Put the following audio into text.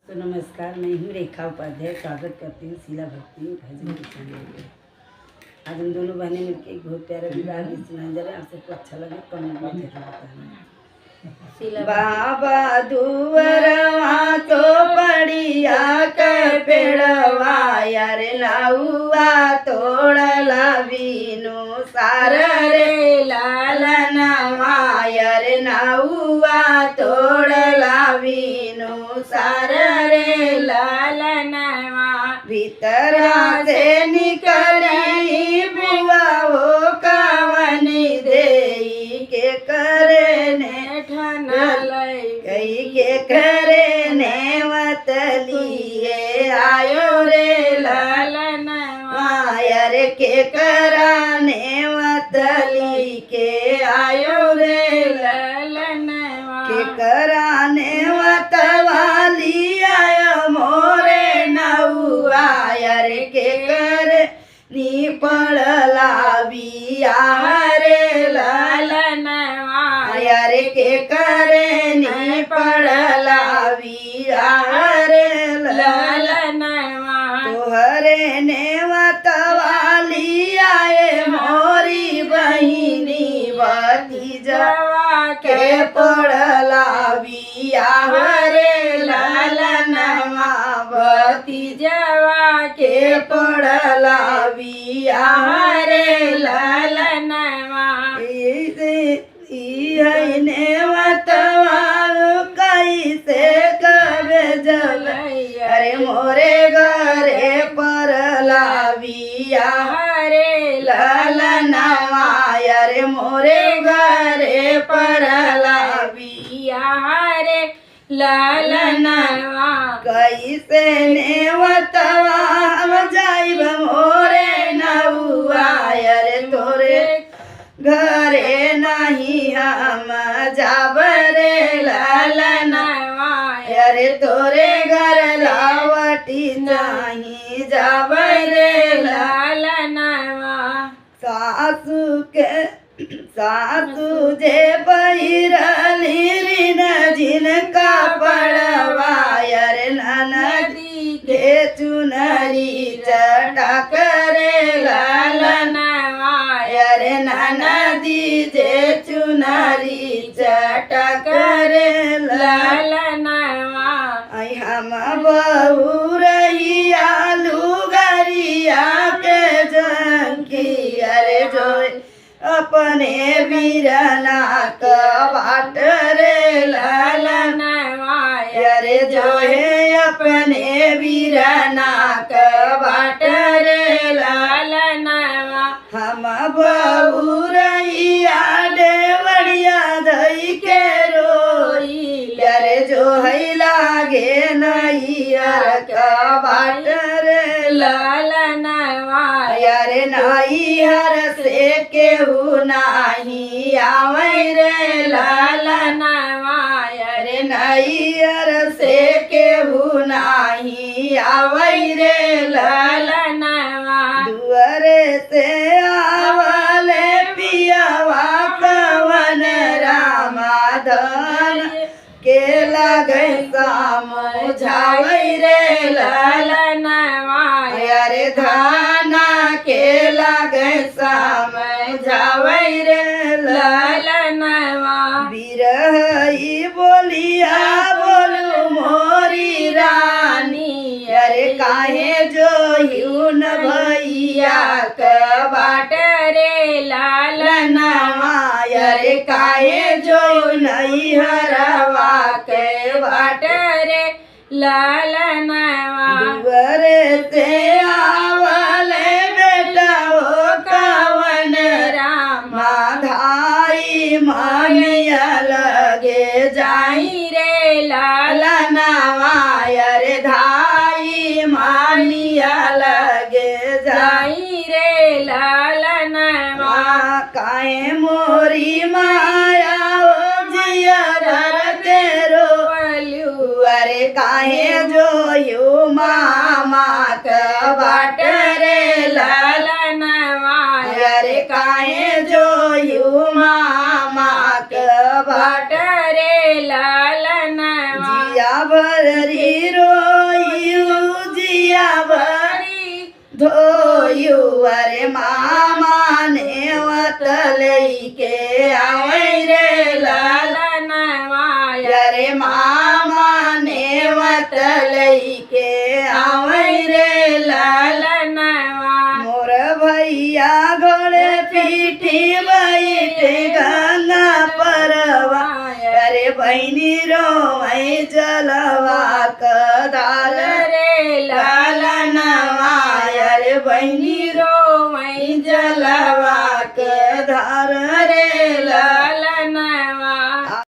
तो नमस्कार, मैं हूँ रेखा उपाध्याय। स्वागत करती हूँ शीला भक्ति भजन के चैनल में। आज हम दोनों बहनें मिलकर एक बहुत प्यारा विवाह गीत सुनाने जा रहे हैं। आप सबको अच्छा लगे कमेंट में जरूर बताना। बाबा दुवरवा तो पड़िया के पेड़वा यार लाउआ तोड़ला बीनो सार रे लालनवा यार नाउआ तोड़ला बीनो सार रे लालनवा भीतरा से निकली बुआ हो कावनी देई के करे ने कई के करे ने वतलिए आयो रे लालनवा यार के कराने वतली के आयो रे लालनवा के कराने वतवाली आयो मोरे नौआ यार के कर नी पड़ला बिया रे लालनवा यार के करे नी पड़ला बिया रे लालनवा तोहरे ने वतवाली आए मोरी बहिनी भतीजवा के पड़ला बिया रे लालनवा भतीजवा के पड़ला बिया रे लालनवा कैसे कबे जब अरे मोरे घरे परला बिया रे लालनवा अरे मोरे घरे परला बिया रे लालनवा कैसे नेवतवा जाइब मोरे नौआ अरे तोरे घरे नहीं हम जाब रे लालनवा अरे तोरे घर लावटी नहीं जाब रे लालनवा सासू जे पहिरली ऋण जिनका पड़वा अरे नदी के चुनरी चटक रे लालनवा अरे नदी जे चुनरी चटक रे लालनवा हम बहू रही आलू गरिया के जंकी अरे जो अपने बीरना बाट रे लालनवा अरे जो है अपने बीरना बाट रे लालनवा हम बहू रहिया देवड़िया धई के रोई अरे जो है लागे नैयर का बाट रे लालनवा अरे नैहर से केहू नाही आवे रे लालनवा अरे नैहर से केहू नाही आवे रे लालनवा दुआरे से आवले पियावा कवन रामाधन के लगे समझावे रे लालनवा अरे धाना के लगे समझावे रे लालनवा बिरही बोलिया बोलू मोरी रानी अरे काहे जो यून भैया के बाट रे लालनवा अरे काहे जो नहीं हरवा के बाट रे लालनवा दुआरे से आवले बेटा हो कवन रामा धाई मानिया लगे जाई रे लालनवा अरे धाई मानिया लगे जाई रे लालनवा काहे मोरी माया अरे काहे जो यू मामा का बाट रे लालनवा अरे काहे जो यू मामा का बाट रे लालनवा जिया भर भरी रोयू जिया भरी धोयू अरे मामा ने वतलई के आवै रे लालन माया रे मामा ने वतलई के आवै रे लालन मोर भैया घोड़े पीठी बैठे गंगा परवा अरे बहनी रोवै जलवा कदार रे लालन माया रे बहनी